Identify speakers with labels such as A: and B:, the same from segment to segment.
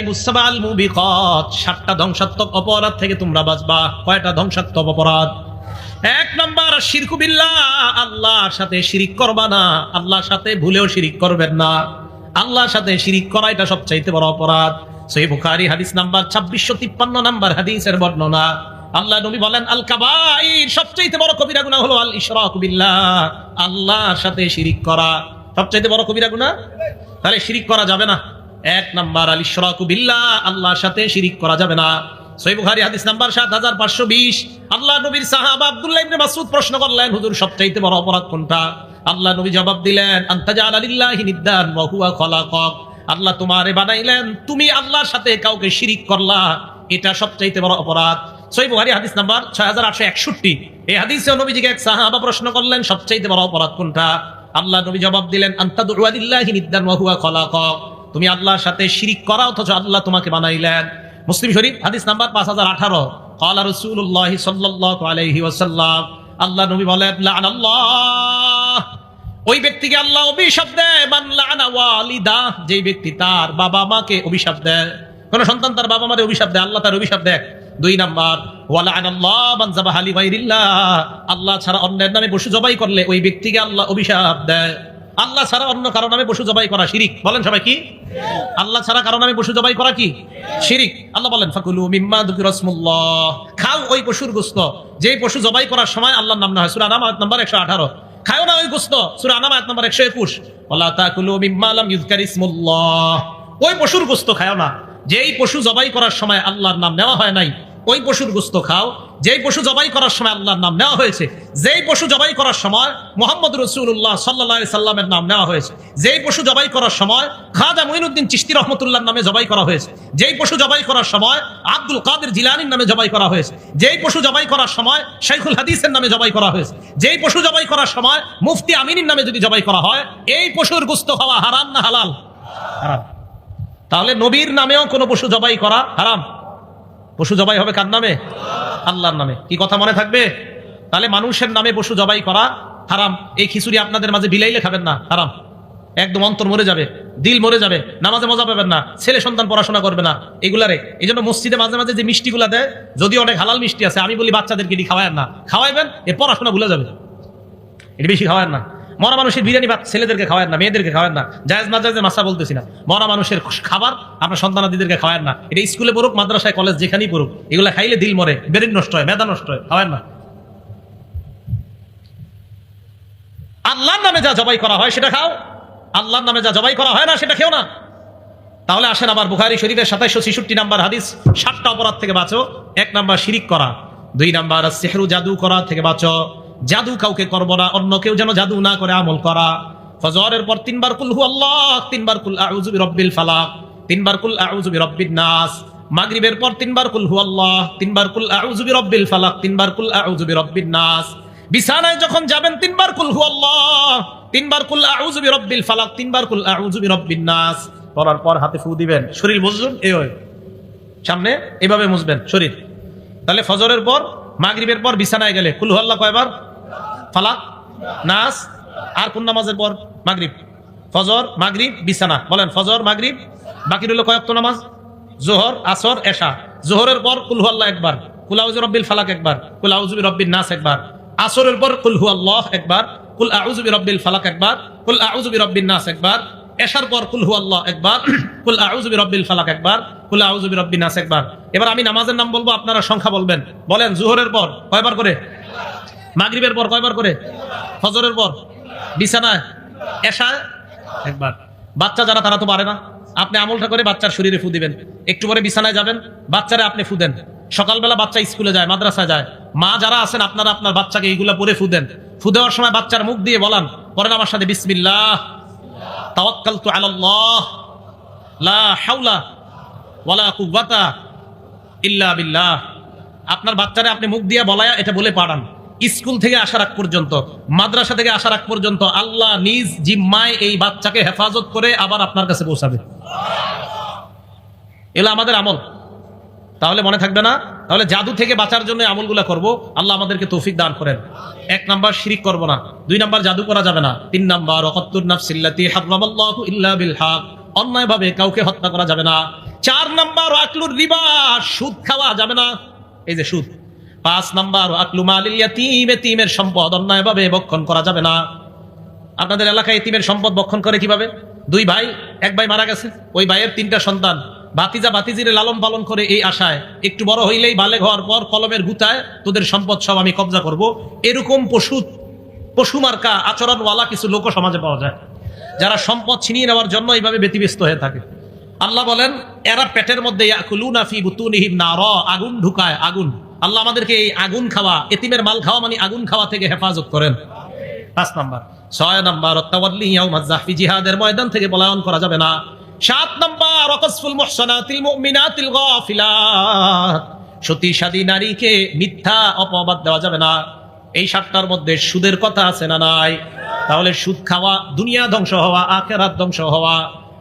A: ইজতানিবুস সাবাল মুবিকাত, 7টা ধ্বংসাত্মক অপরাধ থেকে তোমরা বাঁচবা। কয়টা ধ্বংসাত্মক অপরাধ? 1 নাম্বার শিরকু বিল্লাহ, আল্লাহর সাথে শিরিক করবা না, আল্লাহর সাথে ভুলেও শিরিক করবেন না। আল্লাহর সাথে শিরিক করা এটা সবচাইতে বড় অপরাধ। সহিহ বুখারী হাদিস নাম্বার 2653 নাম্বার হাদিসের বর্ণনা। আল্লাহ নবী বলেন, আল কাবাইর, সবচাইতে বড় কবিরা গুনাহ হলো আল ইশরাকু বিল্লাহ, আল্লাহর সাথে শিরিক করা সবচাইতে বড় কবিরা গুনাহ। তাহলে শিরিক করা যাবে না। 1 নাম্বার আল ইশরাকু বিল্লাহ, আল্লাহর সাথে শিরিক করা যাবে না। সহিহ বুখারী হাদিস নাম্বার 7520। আল্লাহ নবীর সাহাবা আব্দুল্লাহ ইবনে মাসউদ প্রশ্ন করলেন, হুজুর সবচাইতে বড় অপরাধ কোনটা? আল্লাহ নবী জবাব দিলেন, আনতা জাআলা লিল্লাহি নিদ্দান ওয়া হুয়া খালাকাক, আল্লাহ তোমারে বানাইলেন, তুমি আল্লাহর সাথে কাউকে শিরিক করলা, এটা সবচাইতে বড় অপরাধ। সহিহ বুখারী হাদিস নাম্বার 6861। এই হাদিসে নবীজিকে এক সাহাবা প্রশ্ন করলেন, সবচাইতে বড় অপরাধ কোনটা? আল্লাহ নবী জবাব দিলেন, আনতা দুআ লিল্লাহি নিদ্দান ওয়া হুয়া খালাকাক, তুমি আল্লাহর সাথে শিরিক করা অথচ আল্লাহ তোমাকে বানাইলেন। মুসলিম শরীফ হাদিস নাম্বার 5018। ক্বালা রাসূলুল্লাহ সাল্লাল্লাহু আলাইহি ওয়াসাল্লাম, আল্লাহ নবী বলেন, লাআনাল্লাহ, ওই ব্যক্তিকে আল্লাহ অভিশাপ দেয়, মান লাআনা ওয়ালিদা, যেই ব্যক্তি তার বাবা মাকে অভিশাপ দেয়। কোন সন্তান তার বাবা মাকে অভিশাপ দেয়, আল্লাহ তার অভিশাপ দেয়। 2 নাম্বার, ওয়া লাআনাল্লাহ মান যাবাহা লিগাইরিল্লাহ, আল্লাহ ছাড়া অন্যের নামে পশু জবাই করলে ওই ব্যক্তিকে আল্লাহ অভিশাপ দেয়। আল্লাহ ছাড়া অন্য কারো নামে পশু জবাই করা শিরিক। বলেন সবাই কি? আল্লাহ ছাড়া কারো নামে পশু জবাই করা কি? শিরিক। আল্লাহ বলেন, ফাকুলু মিম্মা যুকিরা রাসমুল্লাহ, খাও ওই পশুর গোশত যেই পশু জবাই করার সময় আল্লাহর নাম না হয়। সূরা আনাম আয়াত নাম্বার 118। খাও না ওই গোশত, সূরা আনাম আয়াত নাম্বার 121। ওয়ালা তাকুলু মিম্মা লাম ইযকার ইসমুল্লাহ, ওই পশুর গোশত খাও না যেই পশু জবাই করার সময় আল্লাহর নাম নেওয়া হয় নাই। ওই পশুর গোশত খাও যেই পশু জবাই করার সময় আল্লাহর নাম নেওয়া হয়েছে। যেই পশু জবাই করার সময় মুহাম্মদ রাসূলুল্লাহ সাল্লাল্লাহু আলাইহি সাল্লামের নাম নেওয়া হয়েছে। যেই পশু জবাই করার সময় খাজা মুঈনুদ্দিন চিশতি রাহমাতুল্লাহর নামে জবাই করা হয়েছে। যেই পশু জবাই করার সময় আব্দুল কাদের জিলানীর নামে জবাই করা হয়েছে। যেই পশু জবাই করার সময় শাইখুল হাদিসের নামে জবাই করা হয়েছে। যেই পশু জবাই করার সময় মুফতি আমিনীর নামে যদি জবাই করা হয়, এই পশুর গোশত খাওয়া হারাম না হালাল? হারাম। তাহলে নবীর নামেও কোনো পশু জবাই করা হারাম। পশু জবাই হবে কার নামে? আল্লাহর নামে। কি কথা মনে থাকবে? তাহলে মানুষের নামে পশু জবাই করা হারাম। এই খিচুড়ি আপনাদের মাঝে বিলাইলে খাবেন না, হারাম। একদম অন্তর মরে যাবে, দিল মরে যাবে, নামাজে মজা পাবেন না, ছেলে সন্তান পড়াশোনা করবে না এগুলারে। এই জন্য মসজিদে মাঝে মাঝে যে মিষ্টিগুলা দেয়, যদি অনেক হালাল মিষ্টি আছে, আমি বলি বাচ্চাদেরকে এটি খাওয়ায় না, খাওয়াইবেন এ পড়াশোনা ভুলে যাবে, এটি বেশি খাওয়ায় না। মরা মানুষের বিরিয়ানি ভাত ছেলেদেরকে খাওয়ায় না, মেয়েদেরকে খাওয়ায় না। জায়েজ না জায়েজের মাসা বলতেছি না, মরা মানুষের খাবার আপনার সন্তানাদিদেরকে খাওয়ায় না। এটা স্কুলে পড়ুক, মাদ্রাসায়, কলেজ, যেখানেই পড়ুক, এগুলা খাইলে দিল মরে, ব্রেন নষ্ট হয়, মেধা নষ্ট হয়, খাওয়ায় না। আল্লাহর নামে যা জবাই করা হয় সেটা খাও, আল্লাহর নামে যা জবাই করা হয় না সেটা খেও না। তাহলে আসেন আবার বুখারী শরীফের 2766 নাম্বার হাদিস, 7টা অপরাধ থেকে বাঁচো। 1 নাম্বার শিরিক করা। 2 নাম্বার সিহরু, জাদু করা থেকে বাঁচো। জাদু কাউকে করবো না, অন্য কেউ যেন জাদু না করে আমল করা। ফজরের পর 3 বার কুল হু আল্লাহ, 3 বার কুল আউযু বিরাব্বিল ফালাক, 3 বার কুল আউযু বিরাব্বিন নাস। মাগরিবের পর 3 বার কুল হু আল্লাহ, 3 বার কুল আউযু বিরাব্বিল ফালাক, 3 বার কুল আউযু বিরাব্বিন নাস। বিছানায় যখন যাবেন 3 বার কুল হু আল্লাহ, 3 বার কুল আউযু বিরাব্বিল ফালাক, 3 বার কুল আউযু বিরাব্বিন নাস। পড়ার পর হাতে ফু দিবেন, শরীর মুছবেন, এই সামনে এভাবে মুছবেন শরীর। তাহলে ফজরের পর, মাগরিবের পর বিছানায় গেলে কুল হু আল্লাহ কয়বার? ফালাক, নাস। আর কোন নামাজের পর? মাগরিব। ফজর, মাগরিব, বিছানা। বলেন ফজর, মাগরিব, বাকি রইল কয় ওয়াক্ত নামাজ? যোহর, আসর, এশা। যোহরের পর কুল হু আল্লাহ একবার, কুল আউযু বিরাব্বিল ফালাক একবার, কুল আউযু বিরাব্বিন নাস একবার। আসরের পর কুল হু আল্লাহ একবার, কুল আউযু বিরাব্বিল ফালাক একবার, কুল আউযু বিরাব্বিন নাস একবার। এশার পর কুল হু আল্লাহ একবার, কুল আউযু বিরাব্বিল ফালাক একবার, কুল আউযু বিরাব্বিন নাস একবার। এবার আমি নামাজের নাম বলবো, আপনারা সংখ্যা বলবেন। বলেন যোহরের পর কয়বার করে? মাগরিবের পর কয়বার করে? ফজরের পর, বিছানায়, এশা একবার। বাচ্চা যারা তারা তো পারে না, আপনি আমলটা করে বাচ্চার শরীরে ফু দিবেন। একটু পরে বিছানায় যাবেন, বাচ্চারে আপনি ফু দেন। সকালবেলা বাচ্চা স্কুলে যায়, মাদ্রাসায় যায়, মা যারা আছেন আপনারা আপনার বাচ্চাকে এইগুলা পরে ফু দেন। ফু দেওয়ার সময় বাচ্চার মুখ দিয়ে বলান, পরেন আমার সাথে, বিসমিল্লাহ তাওয়াক্কালতু আলাল্লাহ লা হাওলা ওয়ালা কুওয়াতা ইল্লা বিল্লাহ। আপনার বাচ্চারে আপনি মুখ দিয়ে বলায়া এটা বলে পাঠান। স্কুল থেকে আসার আগ পর্যন্ত, মাদ্রাসা থেকে আসার আগ পর্যন্ত আল্লাহ নিজ জিম্মায় এই বাচ্চাকে হেফাজত করে আবার আপনার কাছে পৌঁছাবে। এগুলো আমাদের আমল। তাহলে মনে থাকবে না? তাহলে জাদু থেকে বাঁচার জন্য আমলগুলা করব। আল্লাহ আমাদেরকে তৌফিক দান করেন। 1 নাম্বার শিরিক করব না। 2 নাম্বার জাদু করা যাবে না। 3 নাম্বার ওয়াকাতুন নাফসিল্লাতী হারামাল্লাহু ইল্লা বিল হক, অন্যায়ভাবে কাউকে হত্যা করা যাবে না। 4 নাম্বার আকলুর রিবা, সুদ খাওয়া যাবে না, এই যে সুদ। 5 নাম্বার আকলু মালিল ইয়াতীম, এতিমের সম্পদ অন্যায়ভাবে ভক্ষণ করা যাবে না। আপনাদের এলাকায় এতিমের সম্পদ ভক্ষণ করে কিভাবে? 2 ভাই, এক ভাই মারা গেছে, ওই ভাইয়ের 3টা সন্তান, ভাতিজা ভাতিজিরে লালন পালন করে এই আশায় একটু বড় হইলেই বালেগ হওয়ার পর কলমের গুতায় তোদের সম্পদ সব আমি কবজা করব। এরকম পশু মার্কা আচরণওয়ালা কিছু লোক সমাজে পাওয়া যায়, যারা সম্পদ ছিনিয়ে নেওয়ার জন্য এইভাবে ব্যতিব্যস্ত হয়ে থাকে। আল্লাহ বলেন এরা পেটের মধ্যে ইয়াকুলুনা ফি বুতুনিহিম নারা, আগুন ঢুকায়, আগুন। আল্লাহ আমাদেরকে এই আগুন খাওয়া, এতিমের মাল খাওয়া মানে আগুন খাওয়া থেকে হেফাজত করেন। 5 নাম্বার। 6 নাম্বার তাওয়াল্লি ইয়াউমাজ যাহফি, জিহাদের ময়দান থেকে পলায়ন করা যাবে না। 7 নাম্বার ওয়াকসফুল মুহসানাতিল মুমিনাতিল গাফিলাত, সতীসাধী নারীকে মিথ্যা অপবাদ দেওয়া যাবে না। এই 7টার মধ্যে সুদের কথা আছে না নাই? তাহলে সুদ খাওয়া দুনিয়া ধ্বংস হওয়া, আখিরাত ধ্বংস হওয়া।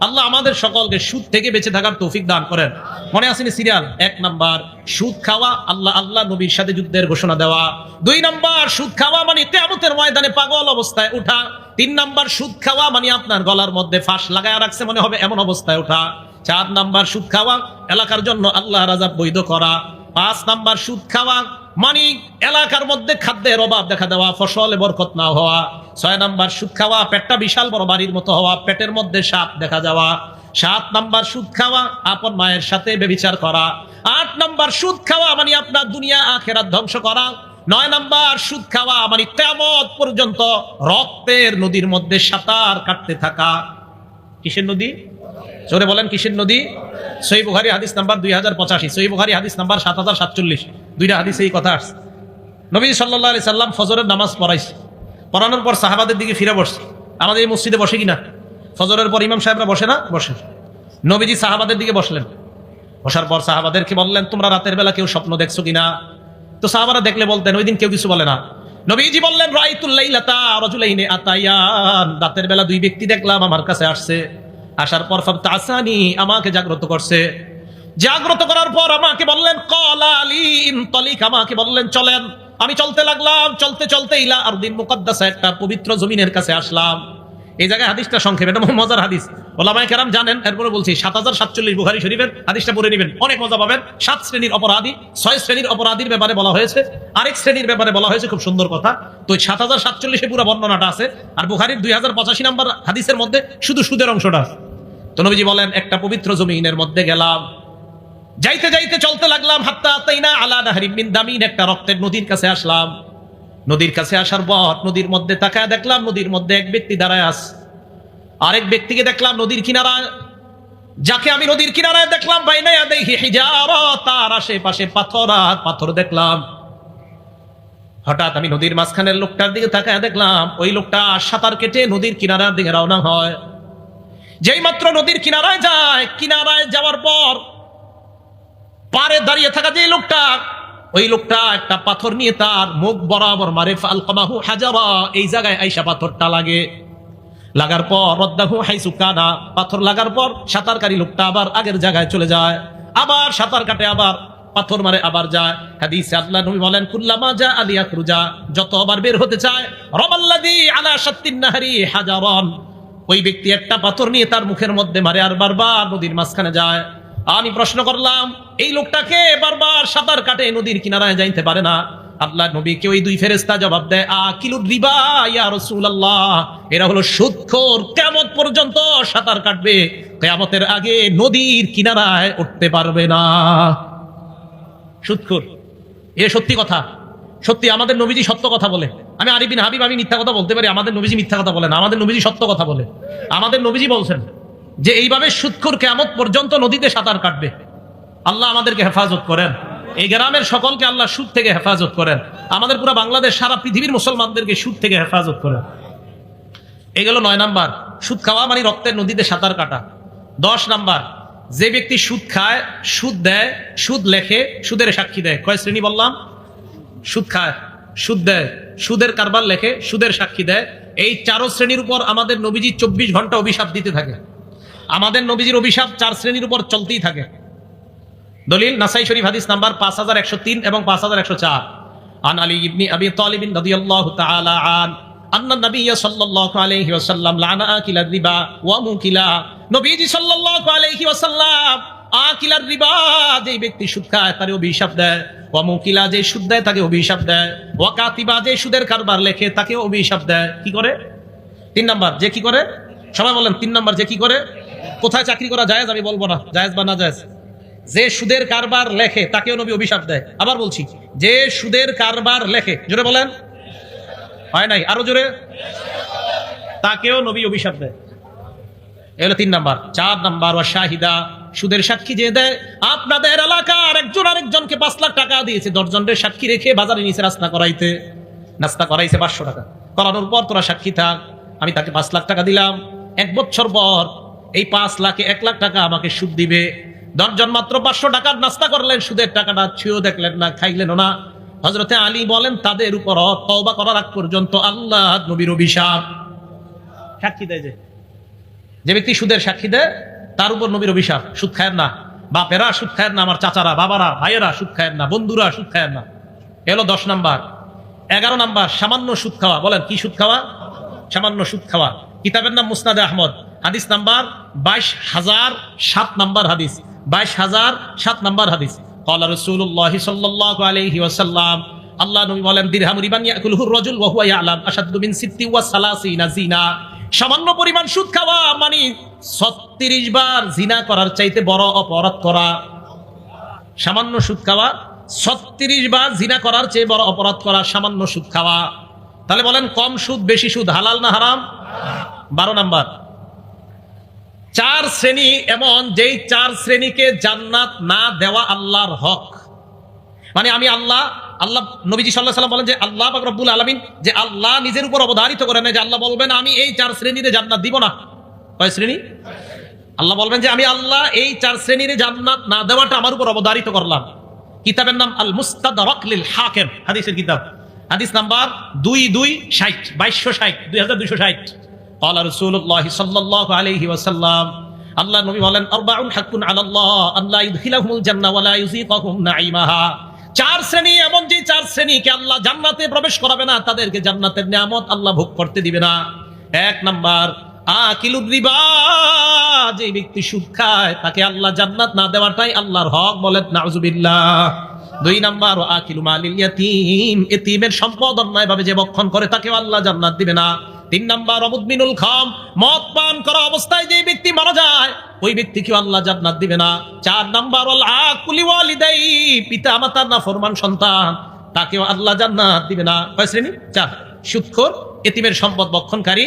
A: আল্লাহ আমাদের সকলকে সুদ থেকে বেঁচে থাকার তৌফিক দান করেন। মনে আসেনি সিরিয়াল? 1 নাম্বার সুদ খাওয়া, আল্লাহ নবীর সাথে যুদ্ধের ঘোষণা দেওয়া। 2 নাম্বার সুদ খাওয়া মানে কিয়ামতের ময়দানে পাগল অবস্থায় ওঠা। 3 নাম্বার সুদ খাওয়া মানে আপনার গলার মধ্যে ফাঁস লাগায় রাখছে মনে হবে এমন অবস্থায় ওঠা। 4 নাম্বার সুদ খাওয়া এলাকার জন্য আল্লাহর আযাব বৈধ করা। 5 নাম্বার সুদ খাওয়া মানে এলাকার মধ্যে খাদ্যের অভাব দেখা দেওয়া, ফসলে বরকত না হওয়া। 6 নাম্বার সুদ খাওয়া পেটটা বিশাল বড় বাড়ির মতো হওয়া, পেটের মধ্যে সাপ দেখা যাওয়া। 7 নাম্বার সুদ খাওয়া আপন মায়ের সাথে ব্যভিচার করা। 8 নাম্বার সুদ খাওয়া মানে আপনার দুনিয়া আখিরাত ধ্বংস করা। 9 নাম্বার সুদ খাওয়া মানে কিয়ামত পর্যন্ত রক্তের নদীর মধ্যে সাঁতার কাটতে থাকা। কিসের নদী? জোরে বলেন কিসের নদী? সহিহ বুখারী হাদিস নাম্বার 2085, সহিহ বুখারী হাদিস নাম্বার 7047। 2টা হাদিসে এই কথা আসছে। নবী সাল্লাল্লাহু আলাইহি সাল্লাম ফজরের নামাজ পড়াইছে, পড়ানোর পর সাহাবাদের দিকে ফিরে বসছে। আমাদের এই মসজিদে বসে কিনা? ফজরের পর ইমাম সাহেবরা বসে না? বসে। নবীজি সাহাবাদের দিকে বসলেন, বসার পর সাহাবাদেরকে বললেন তোমরা রাতের বেলা কেউ স্বপ্ন দেখছো কিনা? তো সাহাবারা দেখলে বলতেন, ওই দিন কেউ কিছু বলে না। নবীজি বললেন রাইতুল লাইলাতা রাজুলাইনি আতায়ান, রাতের বেলা 2 ব্যক্তি দেখলাম আমার কাছে আসছে। আসার পর ফাতাসানি, আমাকে জাগ্রত করছে। জাগ্রত করার পর আমাকে বললেন ক্বালা লি ইনতালিক, আমাকে বললেন চলেন। আমি চলতে লাগলাম, চলতে চলতে ইলা আরদিন মুকদ্দাসা, একটা পবিত্র জমিনের কাছে আসলাম। এই জায়গায় হাদিসটা সংক্ষেপে, এটা মজার হাদিস, ওলামায়ে কেরাম জানেন। এরপরে বলছি 7047 বুখারী শরীফের হাদিসটা পড়ে নেবেন, অনেক মজা পাবেন। 7 শ্রেণীর অপরাধী, 6 শ্রেণীর অপরাধীর ব্যাপারে বলা হয়েছে, আরেক শ্রেণীর ব্যাপারে বলা হয়েছে, খুব সুন্দর কথা। তো 7047 পুরো বর্ণনাটা আছে, আর বুখারীর 2085 নম্বর হাদিসের মধ্যে শুধু সুদের অংশটা আছে। তো নবীজি বলেন একটা পবিত্র জমিনের মধ্যে গেলাম, যাইতে যাইতে চলতে লাগলাম, হাত্তা আতাইনা আলা নাহরিম মিন দামিন, একটা রক্তের নদীর কাছে আসলাম। নদীর কাছে আসার পর নদীর মধ্যে তাকায় দেখলাম নদীর মধ্যে এক ব্যক্তি দাঁড়ায় আছে। আরেক ব্যক্তিকে দেখলাম নদীর কিনারায়, যাকে আমি নদীর কিনারায় দেখলাম বাইনা ইয়াদাইহি হিজারা, তার আশেপাশে পাথর আর পাথর দেখলাম। হঠাৎ আমি নদীর মাঝখানের লোকটার দিকে তাকায় দেখলাম ওই লোকটা সাঁতার কেটে নদীর কিনারার দিকে রওনা হয়। যেই মাত্র নদীর কিনারায় যায়, কিনারায় যাওয়ার পর পারে দাঁড়িয়ে থাকা যে লোকটা, ওই লোকটা একটা পাথর নিয়ে তার মুখ বরাবর মারে। ফালকামাহু হাজারা, এই জায়গায় আইসা পাথরটা লাগে। লাগার পর রদ্দাহু হাইসু কানা, পাথর লাগার পর সাঁতারকারী লোকটা আবার আগের জায়গায় চলে যায়, আবার সাঁতার কাটে, আবার পাথর মারে, আবার যায়। হাদিসে আল্লাহ নবী বলেন কুল্লামা জা আলিয়াখরুজা, যতবার বের হতে চায়, রাবাল্লাযী আলা শাত্তিন নাহরি হাজারান, ওই ব্যক্তি একটা পাথর নিয়ে তার মুখের মধ্যে মারে আর বারবার নদীর মাঝখানে যায়। আমি প্রশ্ন করলাম এই লোকটাকে বারবার সাঁতার কাটে নদীর কিনারায় যাইতে পারে না। আল্লাহ নবীকে ওই 2 ফেরেশতা জবাব দেয় আকিলুর রিবা ইয়া রাসূলুল্লাহ, এরা হলো সুদখোর, কিয়ামত পর্যন্ত সাঁতার কাটবে, কিয়ামতের আগে নদীর কিনারায় উঠতে পারবে না। সুদখোর, এ সত্যি কথা, সত্যি আমাদের নবীজি সত্য কথা বলে। আমি আরিফ বিন হাবিব, আমি মিথ্যা কথা বলতে পারি, আমাদের নবীজি মিথ্যা কথা বলেন, আমাদের নবীজি সত্য কথা বলে। আমাদের নবীজি বলছেন যে এইভাবে সুদখোর কিয়ামত পর্যন্ত নদীতে সাঁতার কাটবে। আল্লাহ আমাদেরকে হেফাজত করেন, এই গ্রামের সকলকে আল্লাহ সুদ থেকে হেফাজত করেন, আমাদের পুরো বাংলাদেশ সারা পৃথিবীর মুসলমানদেরকে সুদ থেকে হেফাজত করেন। এই গেল 9 নাম্বার, সুদ খাওয়া মানে রক্তের নদীতে সাঁতার কাটা। 10 নাম্বার, যে ব্যক্তি সুদ খায়, সুদ দেয়, সুদ লেখে, সুদের সাক্ষী দেয়। কয় শ্রেণী বললাম? সুদ খায়, সুদ দেয়, সুদের কারবার লেখে, সুদের সাক্ষী দেয়। এই 4 শ্রেণীর উপর আমাদের নবীজি 24 ঘন্টা অভিশাপ দিতে থাকে। আমাদের নবীজির অভিশাপ 4 শ্রেণীর উপর চলতেই থাকে। দলিল নাসাই শরীফ হাদিস নাম্বার 5103 এবং 5104। আন আলী ইবনে আবি তালিব রাদিয়াল্লাহু তাআলা আন আন্না নবী সাল্লাল্লাহু আলাইহি ওয়াসাল্লাম লানা আকিলা রিবা ওয়া মুকিলা, নবীজি সাল্লাল্লাহু আলাইহি ওয়াসাল্লাম আকিলার রিবা, যে ব্যক্তি সুদ খায় তার অভিশাপ দেয়। ওয়া মুকিলা, যে সুদ দেয় তাকে অভিশাপ দেয়। ওয়া কাতিবা, যে সুদের কারবার লেখে তাকে অভিশাপ দেয়। কি করে? 3 নাম্বার, যে কি করে? সবাই বলেন 3 নাম্বার, যে কি করে? কোথায় চাকরি করা জায়েজ আমি বলবো না, জায়েজ বা না জায়েজ। যে সুদের কারবার লেখে তাকেও নবী অভিশাপ দেয়। আবার বলছি, যে সুদের কারবার লেখে, জোরে বলেন, হয় নাই, আরো জোরে, তাকেও নবী অভিশাপ দেয়। এগুলো 3 নাম্বার। 4 নাম্বার, ওয়া শাহিদা, সুদের সাক্ষী যে দেয়। আপনাদের এলাকার একজন আরেকজনকে 5 লাখ টাকা দিয়েছে, 10 জনের সাক্ষী রেখে বাজারে নিচে নাস্তা করাইছে 500 টাকা। করানোর পর তোরা সাক্ষী থাক, আমি তাকে 5 লাখ টাকা দিলাম, 1 বছর পর এই 5 লাখে 1 লাখ টাকা আমাকে সুদ দিবে। 10 জন মাত্র 500 টাকার নাস্তা করলেন, সুদের টাকাটা ছুঁয়েও দেখলেন না, খাইলেন না। হযরতে আলী বলেন, তাদের উপর তওবা করার আগ পর্যন্ত আল্লাহ নবীর অভিশাপ। সাক্ষী দেয় যে ব্যক্তি সুদের সাক্ষী দেয় তার উপর নবীর অভিশাপ। সুদ খায়েন না, বাপেরা সুদ খায়েন না, আমার চাচারা, বাবারা, ভাইয়েরা সুদ খায়েন না, বন্ধুরা সুদ খায়েন না। এলো 10 নাম্বার। 11 নাম্বার, সামান্য সুদ খাওয়া। বলেন, কি সুদ খাওয়া? সামান্য সুদ খাওয়া। কিতাবের নাম মুসনাদে আহমদ, হাদিস নাম্বার 22,007 নাম্বার হাদিস, 22,007 নাম্বার হাদিস। ক্বালা রাসূলুল্লাহ সাল্লাল্লাহু আলাইহি ওয়াসাল্লাম, আল্লাহ নবী বলেন, দিরহাম রিবান ইয়াকুলুহু রাজুল ওয়া হুয়া ইয়ালাম আশাদ্দু মিন 36 জিনা। সামান্য পরিমাণ সুদ খাওয়া মানে 36 বার জিনা করার চাইতে বড় অপরাধ করা। সামান্য সুদ খাওয়া 36 বার জিনা করার চেয়ে বড় অপরাধ করা, সামান্য সুদ খাওয়া। তাহলে বলেন, কম সুদ বেশি সুদ হালাল না হারাম? 12 নাম্বার, 4 শ্রেণী এমন, যেই 4 শ্রেণীকে জান্নাত না দেওয়া আল্লাহর হক। মানে আমি আল্লাহ নবীজি সাল্লাল্লাহু আলাইহি ওয়াসাল্লাম বলেন যে আল্লাহ পাক রব্বুল আলামিন, যে আল্লাহ নিজের উপর অবধারিত করেন যে আল্লাহ বলবেন আমি এই 4 শ্রেণীতে জান্নাত দিব না। কয় শ্রেণী? আল্লাহ বলবেন যে আমি আল্লাহ এই 4 শ্রেণীর জান্নাত না দেওয়াটা আমার উপর অবধারিত করলাম। কিতাবের নাম আল মুস্তাদরাক লিল হাকিম, হাদিসের কিতাব, হাদিস নাম্বার 2260 ক্বালা রাসূলুল্লাহ সাল্লাল্লাহু আলাইহি ওয়াসাল্লাম, আল্লাহ নবী বলেন, আরবাউন হাক্কুন আলাল্লাহ আল্লাহ ইদখিলাহুমুল জান্নাহ ওয়া লা ইউযিকুহুম নাঈমাহা। 4 শ্রেণী এমন, যে 4 শ্রেণীকে আল্লাহ জান্নাতে প্রবেশ করাবে না, তাদেরকে জান্নাতের নিয়ামত আল্লাহ ভোগ করতে দিবে না। 1 নাম্বার, আকিলুর রিবা, যে ব্যক্তি সুদ খায় তাকে আল্লাহ জান্নাত না দেওয়াটাই আল্লাহর হক। বলেন নাউজুবিল্লাহ। 2 নাম্বার, আকিলু মালিল ইয়াতীম, এতিমের সম্পদ অন্যায়ভাবে যে ভক্ষণ করে তাকেও আল্লাহ জান্নাত দিবে না। 3 নাম্বার, মুদমিনুল খাম, মদ পান করা অবস্থায় যে ব্যক্তি মারা যায় ওই ব্যক্তিকে আল্লাহ জান্নাত দিবে না। 4 নাম্বার, ওয়াল আকুলি ওয়ালিদাই, পিতা মাতার নাফরমান সন্তান তাকেও আল্লাহ জান্নাত দিবে না। কয় শ্রেণী? 4। সুদখোর, এতিমের সম্পদ ভক্ষণকারী,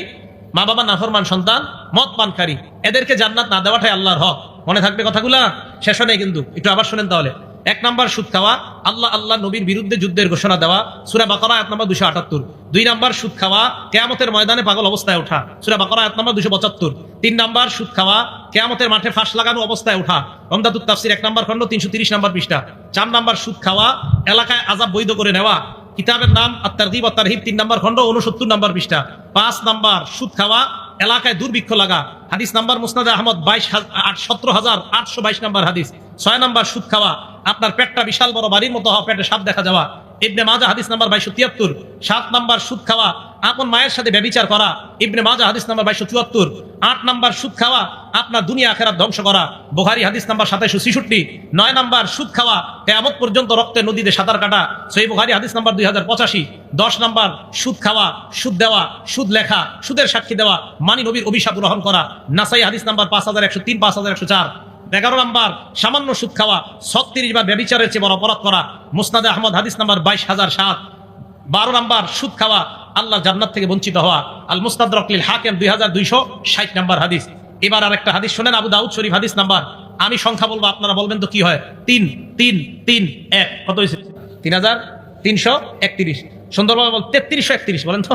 A: মা বাবা নাফরমান সন্তান, মদ পানকারী, এদেরকে জান্নাত না দেওয়াটাই আল্লাহর হক। মনে থাকবে কথাগুলা, শেষ হয় নাই কিন্তু, একটু আবার শুনেন তাহলে। 1 নাম্বার, সুদ খাওয়া, আল্লাহ নবীর বিরুদ্ধে যুদ্ধের ঘোষণা দেওয়া, সূরা বাকারা আয়াত নাম্বার 278। 2 নাম্বার, সুদ খাওয়া, কিয়ামতের ময়দানে পাগল অবস্থায় ওঠা, সূরা বাকারা আয়াত নাম্বার 275। 3 নাম্বার, সুদ খাওয়া, কিয়ামতের মাঠে ফাঁস লাগানো অবস্থায় ওঠা, উমদাতুত তাফসীর 1 নাম্বার খণ্ড 330 নাম্বার পৃষ্ঠা। 4 নাম্বার, সুদ খাওয়া, এলাকায় আযাব বৈধ করে নেওয়া, কিতাবের নাম আত-তারগীব ওয়াত তারহিব 3 নাম্বার খণ্ড 69 নাম্বার পৃষ্ঠা। 5 নাম্বার, সুদ খাওয়া, এলাকায় দুর্ভিক্ষ লাগা, হাদিস নাম্বার মুসনাদে আহমদ 17,822 নাম্বার হাদিস। 6 নাম্বার, সুদ খাওয়া, আপনার পেটটা বিশাল বড় বাড়ির মতো হওয়া, পেটে সাপ দেখা যাওয়া, ইবনে মাজাহ হাদিস নাম্বার 2273। 7 নাম্বার, সুদ খাওয়া, আপন মায়ের সাথে ব্যভিচার করা, ইবনে মাজাহ হাদিস নাম্বার 2274। 8 নাম্বার, সুদ খাওয়া, আপনার দুনিয়া আখিরাত ধ্বংস করা, বুখারী হাদিস নাম্বার 2766। 9 নাম্বার, সুদ খাওয়া, কিয়ামত পর্যন্ত রক্তের নদীতে সাঁতার কাটা, সহিহ বুখারী হাদিস নাম্বার 2085। 10 নাম্বার, সুদ খাওয়া, সুদ দেওয়া, সুদ লেখা, সুদের সাক্ষী দেওয়া মানে নবীর অভিশাপ গ্রহণ করা, নাসাই হাদিস নাম্বার 5103, 5104। 11 নাম্বার, সামান্য সুদ খাওয়া, 36 বার ব্যভিচারের চেয়ে বড় অপরাধ করা, মুসনাদে আহমদ হাদিস নাম্বার 22007। 12 নাম্বার, সুদ খাওয়া, আল্লাহর জান্নাত থেকে বঞ্চিত হওয়া, আল মুস্তাদরাক লিল হাকিম 2260 নাম্বার হাদিস। এবার আরেকটা হাদিস শুনেন, আবু দাউদ শরীফ হাদিস নাম্বার, আমি সংখ্যা বলবো আপনারা বলবেন তো কি হয়। 3 3 3 1 কত হয়েছে? 3331। সুন্দরভাবে বল, 3331 বলেন তো।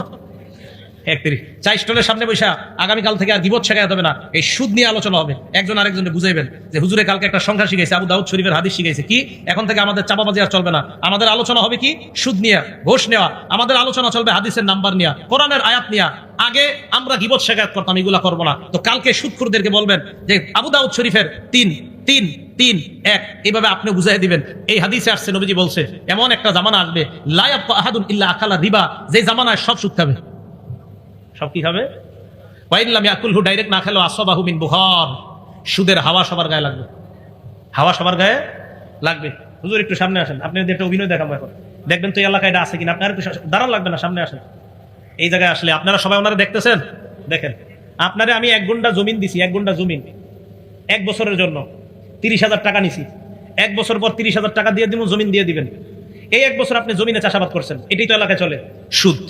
A: 31। 4 স্টলের সামনে বসে আগামীকাল থেকে আর গীবত শেখাতে হবে না, এই সুদ নিয়ে আলোচনা হবে। একজন আরেকজনকে বুঝাইবেন যে হুজুরে কালকে একটা সংখ্যা শিখাইছে, আবু দাউদ শরীফের হাদিস শিখাইছে, কি এখন থেকে আমাদের চাপাবাজি আর চলবে না। আমাদের আলোচনা হবে কি? সুদ নিয়ে, ঘোষ নেওয়া। আমাদের আলোচনা চলবে হাদিসের নাম্বার নিয়ে, কোরআনের আয়াত নিয়ে। আগে আমরা গীবত শেখাত করতাম, এগুলা করবো না। তো কালকে সুদখোরদেরকে বলবেন যে আবু দাউদ শরীফের 3 3 3 1, এইভাবে আপনি বুঝাই দিবেন এই হাদিসে আসছে, নবীজি বলছে এমন একটা জামানা আসবে, লা ইয়াবকা আহাদুন ইল্লা আকালা রিবা, যে জামানায় সব সুদ খাবে। সব কি খাবে? ওয়াইন লাম ইয়াকুলহু, ডাইরেক্ট না খেলো, আসবাহু মিন বুখার, সুদের হাওয়া সবার গায়ে লাগবে। হাওয়া সবার গায়ে লাগবে। হুজুর একটু সামনে আসেন, আপনি যদি একটা অভিনয় দেখাবো এখন, দেখবেন তো এই এলাকায় এটা আছে কিনা। আপনার একটু দাঁড়ান লাগবে না, সামনে আসেন। এই জায়গায় আসলে আপনারা সবাই ওনারা দেখতেছেন, দেখেন আপনারে আমি 1 গুণ্টা জমিন দিছি, 1 গুণ্টা জমিন 1 বছরের জন্য 30,000 টাকা নিছি। 1 বছর পর 30,000 টাকা দিয়ে দিব, জমিন দিয়ে দিবেন। এই 1 বছর আপনি জমিনে চাষাবাদ করছেন, এটাই তো এলাকায় চলে সুদ।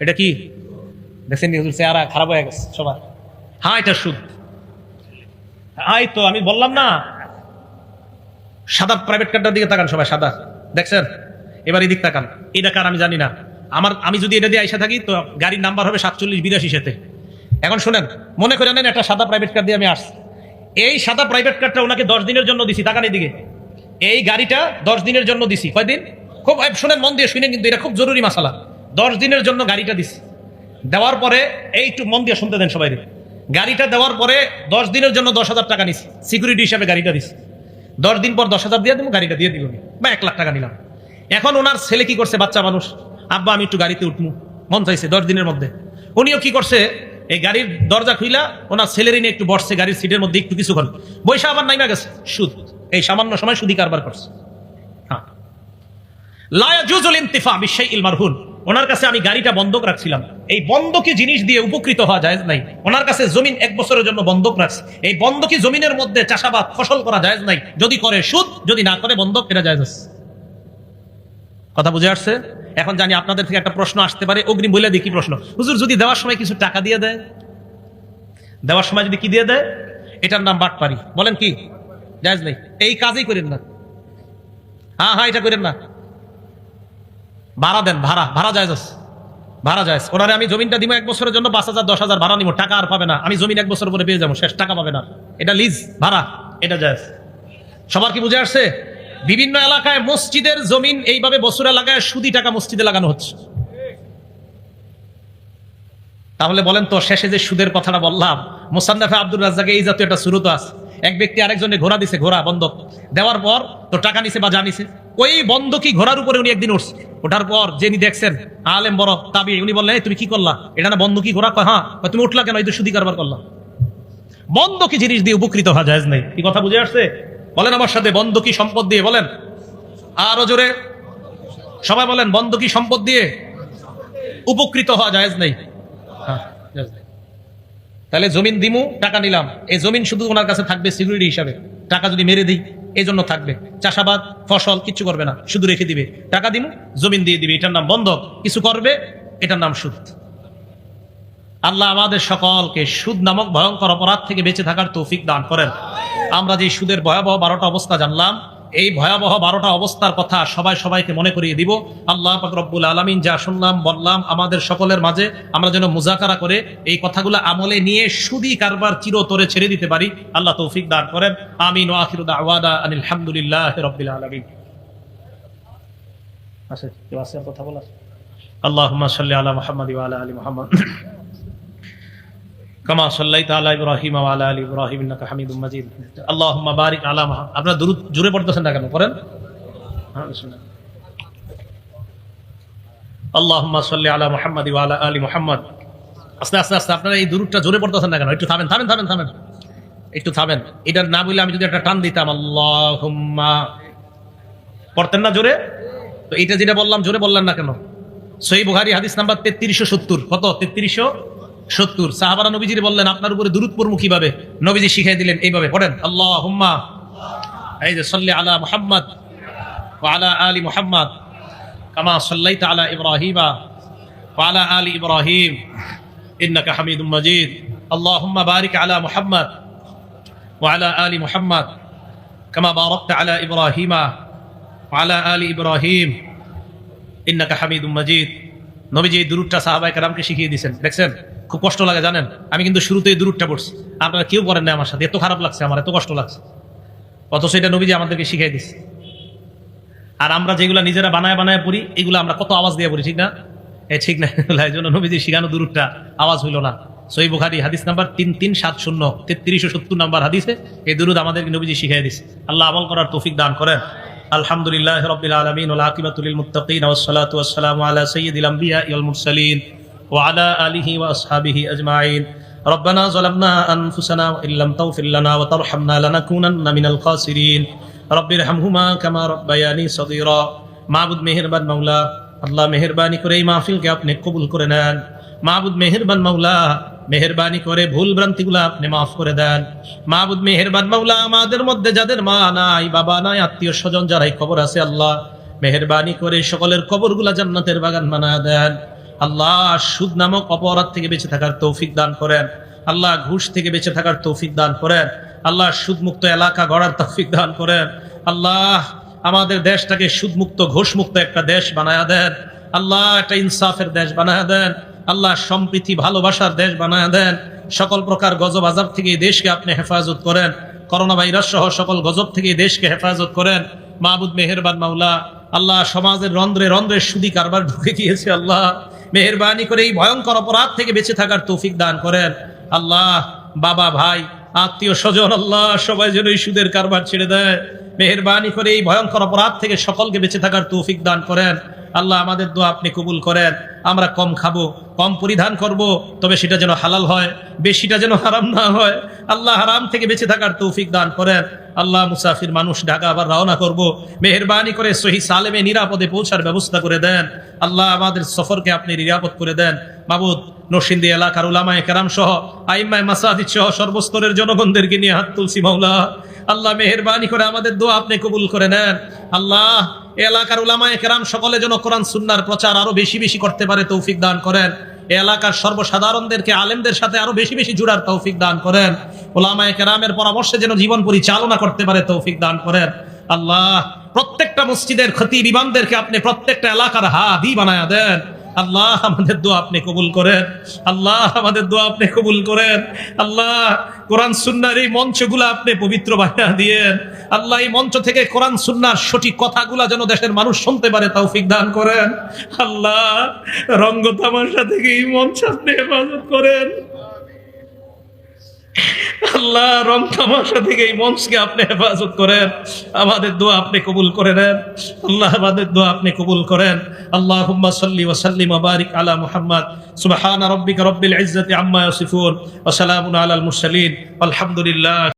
A: এটা কি দেখছেন হুজুর, চেহারা খারাপ হয়ে গেছে সবার। হ্যাঁ এটা সুদ। এই তো আমি বললাম না, সাদা প্রাইভেট কারটার দিকে তাকান সবাই, সাদা দেখছেন। এবার এদিক তাকান, এটা কার আমি জানি না। আমি যদি এটা দিয়ে আইসা থাকি তো গাড়ির নাম্বার হবে 4782 সাথে। এখন শুনেন, মনে করে নেন একটা সাদা প্রাইভেট কার দিয়ে আমি আসছি। এই সাদা প্রাইভেট কারটা ওনাকে 10 দিনের জন্য দিছি, তাকান এদিকে। এই গাড়িটা 10 দিনের জন্য দিছি। কয়দিন? খুব শুনেন, মন দিয়ে শুনেন, কিন্তু এটা খুব জরুরি মাসালা। 10 দিনের জন্য গাড়িটা দিছি। দেওয়ার পরে এই একটু মন দিয়ে শুনতে দেন সবাই। গাড়িটা দেওয়ার পরে 10 দিনের জন্য 10,000 টাকা নিছি, সিকিউরিটি হিসাবে গাড়িটা দিছি। 10 দিন পর 10,000 দিয়ে দিব, গাড়িটা দিয়ে দিব, বা 1 লাখ টাকা নিলাম। এখন ওনার ছেলে কি করছে, বাচ্চা মানুষ, আব্বা আমি একটু গাড়িতে উঠবো, মন চাইছে 10 দিনের মধ্যে। উনিও কি করছে, এই গাড়ির দরজা খুইলা ওনার ছেলেরই নিয়ে একটু বসছে গাড়ির সিটের মধ্যে, একটু কিছুক্ষণ বৈশা আবার নাইমা গেছে। সুদ, এই সামান্য সময় সুদি কারবার করছে। হ্যাঁ, লা ইয়াজুজুল ইনতিফা বিশাইইল মারহুন। ওনার কাছে আমি গাড়িটা বন্ধক রাখছিলাম, এই বন্ধকি জিনিস দিয়ে উপকৃত হওয়া জায়েজ নাই। ওনার কাছে জমিন 1 বছরের জন্য বন্ধক রাখছে, এই বন্ধকি জমিনের মধ্যে চাষাবাদ ফসল করা জায়েজ নাই। যদি করে সুদ, যদি না করে বন্ধক, এটা জায়েজ আছে। কথা বুঝে আসছে? এখন জানি আপনাদের থেকে একটা প্রশ্ন আসতে পারে, অগ্রিম বলে দেখি প্রশ্ন, হুজুর যদি দেওয়ার সময় কিছু টাকা দিয়ে দেয়, দেওয়ার সময় যদি কি দিয়ে দেয়, এটার নাম বাটপারি। বলেন কি জায়েজ নাই? এই কাজই করেন না। হ্যাঁ এটা করেন না। ভাড়া দেন, ভাড়া জায়েজ আছে, ভাড়া জায়েজ। ওনারে আমি জমিনটা দিব 1 বছরের জন্য, 5,000 10,000 ভাড়া নিব, টাকা আর পাবে না। আমি জমিন 1 বছর পরে পেয়ে যাবো, শেষ, টাকা পাবে না। এটা লিজ, ভাড়া, এটা জায়েজ। সবার কি বুঝে আসছে? বিভিন্ন এলাকায় মসজিদের জমিন এইভাবে বছরে লাগায় সুদি টাকা মসজিদে লাগানো হচ্ছে। তাহলে বলেন তো, শেষে যে সুদের কথাটা বললাম, মুসান্নাফে আব্দুর রাজ্জাকে এই জাতীয় একটা সুরত আছে। এক ব্যক্তি আরেকজনে ঘোড়া দিছে, ঘোড়া বন্ধক দেওয়ার পর তো টাকা নিছে বা জানিছে, ওই বন্ধকি ঘোড়ার উপরে উনি একদিন উঠছে। ওঠার পর যিনি দেখছেন আলেম বড় তাবি, উনি বললেন তুমি কি করলা, এটা না বন্ধকি ঘোড়া? হ্যাঁ। তুমি উঠলা কেন? এই তো সুদি কারবার করলাম। বন্ধকি জিনিস দিয়ে উপকৃত হওয়া জায়েজ নাই। কি কথা বুঝে আসছে? বলেন আমার সাথে, বন্ধকি সম্পদ দিয়ে বলেন, আরো জোরে সবাই বলেন, বন্ধকি সম্পদ দিয়ে উপকৃত হওয়া জায়েজ নাই। হ্যাঁ, তাহলে জমিন দিমু, টাকা নিলাম, এই জমিন শুধু ওনার কাছে থাকবে সিকিউরিটি হিসাবে। টাকা যদি মেরে দিই এই জন্য থাকবে, চাষাবাদ ফসল কিচ্ছু করবে না, শুধু রেখে দিবে। টাকা দিমু, জমিন দিয়ে দিবে, এটার নাম বন্ধক। কিছু করবে, এটার নাম সুদ। আল্লাহ আমাদের সকলকে সুদ নামক ভয়ঙ্কর অপরাধ থেকে বেঁচে থাকার তৌফিক দান করেন। আমরা যে সুদের ভয়াবহ 12টা অবস্থা জানলাম, এই ভয়াবহ 12টা অবস্থার কথা সবাইকে মনে করিয়ে দিব। আল্লাহ পাক রব্বুল আলামিন যা শুনলাম বললাম আমাদের সকলের মাঝে আমরা যেন মুজাকারা করে এই কথাগুলো আমলে নিয়ে সুদি কারবার চিরতরে ছেড়ে দিতে পারি। আল্লাহ তৌফিক দান করেন। আমিন ওয়া আখিরু দাওয়ানা আনিল হামদুলিল্লাহি রাব্বিল আলামিন। আচ্ছা, কেউ আছে কথা বলার? আল্লাহুম্মা সাল্লি আলা মুহাম্মাদ ওয়া আলা আলি মুহাম্মাদ কামা সাল্লাইতা আলা ইব্রাহিম ওয়া আলা আলি ইব্রাহিম ইন্নাকা হামিদুম মাজিদ। আল্লাহুম্মা বারিক আলা মুহাম্মাদ। আপনারা দুরূদ জোরে পড়তেছেন না কেন? পড়েন। হ্যাঁ, বিসমিল্লাহ। আল্লাহুম্মা সাল্লি আলা মুহাম্মাদ ওয়া আলা আলি মুহাম্মাদ। আস্তে আস্তে আস্তে, আপনারা এই দুরূদটা জোরে পড়তেছেন না কেন? একটু থামেন, একটু থামেন। এটা না বলে আমি যদি একটা টান দিতাম, আল্লাহুম্মা, পড়তেন না জোরে? তো এটা যেটা বললাম জোরে বললেন না কেন? সহিহ বুখারী হাদিস নাম্বার 3370। কত? 3370। সাহাবারা নবীজির বললেন আপনার উপরে দুরূদ পড়মু কিভাবে? নবীজি শিখিয়ে দিলেন এইভাবে, পড়েন আল্লাহুম্মা, এই যে সাল্লি আলা মুহাম্মাদ ওয়া আলা আলি মুহাম্মাদ কামা সাল্লাইতা আলা ইব্রাহিম ওয়া আলা আলি ইব্রাহিম ইন্নাকা হামিদুম মাজিদ। আল্লাহুম্মা বারিক আলা মুহাম্মাদ ওয়া আলা আলি মুহাম্মাদ কামা বারাকতা আলা ইব্রাহিম ওয়া আলা আলি ইব্রাহিম ইন্নাকা হামিদুম মাজিদ। নবীজি এই দুরূদটা সাহাবায়ে কেরামকে শিখিয়ে দিয়েছেন। দেখছেন খুব কষ্ট লাগে জানেন? আমি কিন্তু শুরুতে এই দুরূদটা পড়ছি, আপনারা কেউ পড়েন না আমার সাথে। এত খারাপ লাগছে আমার, এত কষ্ট লাগছে, অথচ এটা নবীজি আমাদেরকে শিখিয়ে দিচ্ছে। আর আমরা যেগুলো নিজেরা বানায় পড়ি, এগুলো আমরা কত আওয়াজ দিয়ে পড়ি, ঠিক না? ঠিক না? এই জন্য নবীজি শিখানো দুরূদটা আওয়াজ হইল না। সহিহ বুখারী হাদিস নাম্বার 3370, 3370 নাম্বার হাদিসে এই দুরূদ আমাদেরকে নবীজি শিখিয়ে দিচ্ছে। আল্লাহ আমল করার তৌফিক দান করেন। আলহামদুলিল্লাহি রাব্বিল আলামিন ওয়াল আকিবাতু লিল মুত্তাকিন ওয়াস সালাতু ওয়াস সালামু আলা সাইয়্যিদিল আমবিয়া ওয়াল মুরসালিন ওয়া আলা আলিহি ওয়া আসহাবিহি আজমাইন। ربنا ظلمنا أنفسنا وإن لم تغفر لنا وترحمنا لنكونن من الخاسرين رب ارحمهما كما ربياني صغيرا মাবুদ মেহেরবান মাওলা আল্লাহ মেহেরবানি করে এই মাহফিলকে আপনি কবুল করে নেন মাবুদ মেহেরবান মাওলা মেহেরবানি করে ভুল ভ্রান্তিগুলো আপনি মাফ করে দেন মাবুদ মেহেরবান মাওলা আমাদের মধ্যে যাদের মা নাই বাবা নাই আত্মীয় স্বজন যারাই কবর আছে আল্লাহ মেহেরবানি করে সকলের কবরগুলা জান্নাতের বাগান বানায় দেন আল্লাহ সুদ নামক অপরাধ থেকে বেঁচে থাকার তৌফিক দান করেন আল্লাহ ঘুষ থেকে বেঁচে থাকার তৌফিক দান করেন আল্লাহ সুদমুক্ত এলাকা গড়ার তৌফিক দান করেন আল্লাহ আমাদের দেশটাকে সুদমুক্ত ঘুষমুক্ত একটা দেশ বানায়া দেন আল্লাহ একটা ইনসাফের দেশ বানায়া দেন আল্লাহ সম্প্রীতি ভালোবাসার দেশ বানায়া দেন সকল প্রকার গজব আযাব থেকে এই দেশকে আপনি হেফাজত করেন করোনা ভাইরাস সহ সকল গজব থেকে এই দেশকে হেফাজত করেন মাবুদ মেহেরবান মাওলা আল্লাহ সমাজের রন্ধ্রে রন্ধ্রে সুদি কারবার ঢুকে গিয়েছে আল্লাহ মেহেরবানি করে এই ভয়ঙ্কর অপরাধ থেকে বেঁচে থাকার তৌফিক দান করেন আল্লাহ বাবা ভাই আত্মীয় স্বজন আল্লাহ সবাই যেন এই সুদের কারবার ছেড়ে দেয় মেহেরবানি করে এই ভয়ঙ্কর অপরাধ থেকে সকলকে বেঁচে থাকার তৌফিক দান করেন আল্লাহ আমাদের দোয়া আপনি কবুল করেন আমরা কম খাবো কম পরিধান করব তবে সেটা যেন হালাল হয় বেশিটা যেন হারাম না হয় আল্লাহ হারাম থেকে বেঁচে থাকার তৌফিক দান করেন আল্লাহ মুসাফির মানুষ ঢাকা আবার রওনা করব মেহেরবানি করে সহি সালেমে নিরাপদে পৌঁছার ব্যবস্থা করে দেন আল্লাহ আমাদের সফরকে আপনি নিরাপদ করে দেন মাবুদ নরসিংদী এলাকার উলামায়ে কেরাম সহ আইম্মায়ে মাসাজিদ সহ সর্বস্তরের জনগণদেরকে নিয়ে হাত তুলছি মাওলা আল্লাহ মেহেরবানি করে আমাদের দোয়া আপনি কবুল করে নেন আল্লাহ এলাকার উলামায়ে কেরাম সকলে যেন কোরআন সুন্নাহর প্রচার আরো বেশি বেশি করতে পারে তৌফিক দান করেন এলাকার সর্বসাধারণদেরকে আলেমদের সাথে আরো বেশি বেশি জুড়ার তৌফিক দান করেন উলামায়ে কেরামের পরামর্শে যেন জীবন পরিচালনা করতে পারে তৌফিক দান করেন আল্লাহ প্রত্যেকটা মসজিদের খতিব ইমামদেরকে আপনি প্রত্যেকটা এলাকার হাদি বানায়া দেন আল্লাহ আমাদের দোয়া আপনি কবুল করেন আল্লাহ আমাদের দোয়া আপনি কবুল করেন আল্লাহ কোরআন সুন্নাহর এই মঞ্চগুলো আপনি পবিত্র বানিয়ে দিয়েন আল্লাহ এই মঞ্চ থেকে কোরআন সুন্নাহর সঠিক কথাগুলো যেন দেশের মানুষ শুনতে পারে তৌফিক দান করেন আল্লাহ রঙ্গ তামাশা থেকে এই মঞ্চ আপনি হেফাজত করেন আল্লাহ রং তামাশা থেকে এই মঞ্চকে আপনি হেফাজত করেন আমাদের দোয়া আপনি কবুল করে নেন আল্লাহ আমাদের দোয়া আপনি কবুল করেন আল্লাহুম্মা সাল্লি ওয়া সাল্লিম ওয়া বারিক আলা মুহাম্মদ সুবহানা রাব্বিকা রাব্বিল ইজ্জাতি আম্মা ইয়াসিফুন ওয়া সালামুন আলাল মুরসালিন আলহামদুলিল্লাহ।